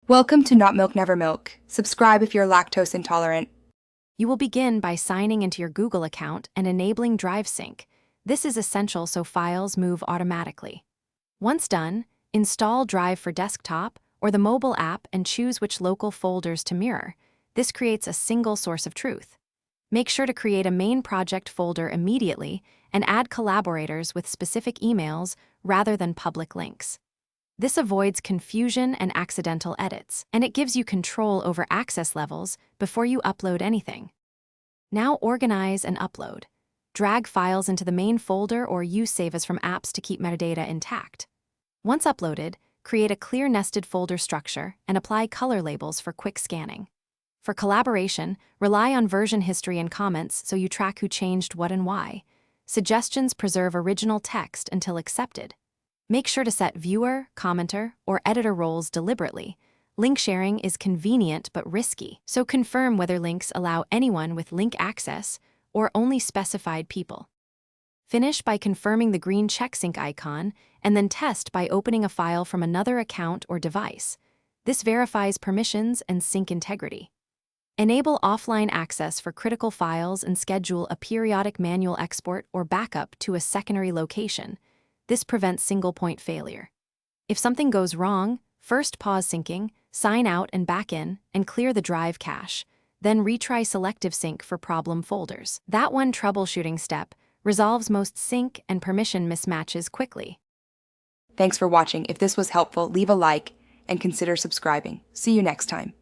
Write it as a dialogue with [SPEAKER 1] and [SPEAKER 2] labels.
[SPEAKER 1] Welcome to Not Milk Never Milk. Subscribe if you're lactose intolerant.
[SPEAKER 2] You will begin by signing into your Google account and enabling Drive Sync. This is essential so files move automatically. Once done, install Drive for desktop or the mobile app and choose which local folders to mirror. This creates a single source of truth. Make sure to create a main project folder immediately and add collaborators with specific emails rather than public links. This avoids confusion and accidental edits, and it gives you control over access levels before you upload anything. Now organize and upload. Drag files into the main folder or use Save As from apps to keep metadata intact. Once uploaded, create a clear nested folder structure and apply color labels for quick scanning. For collaboration, rely on version history and comments so you track who changed what and why. Suggestions preserve original text until accepted. Make sure to set viewer, commenter, or editor roles deliberately. Link sharing is convenient but risky, so confirm whether links allow anyone with link access or only specified people. Finish by confirming the green check sync icon and then test by opening a file from another account or device. This verifies permissions and sync integrity. Enable offline access for critical files and schedule a periodic manual export or backup to a secondary location. This prevents single-point failure. If something goes wrong, first pause syncing, sign out and back in, and clear the drive cache. Then retry selective sync for problem folders. That one troubleshooting step resolves most sync and permission mismatches quickly.
[SPEAKER 1] Thanks for watching. If this was helpful, leave a like and consider subscribing. See you next time.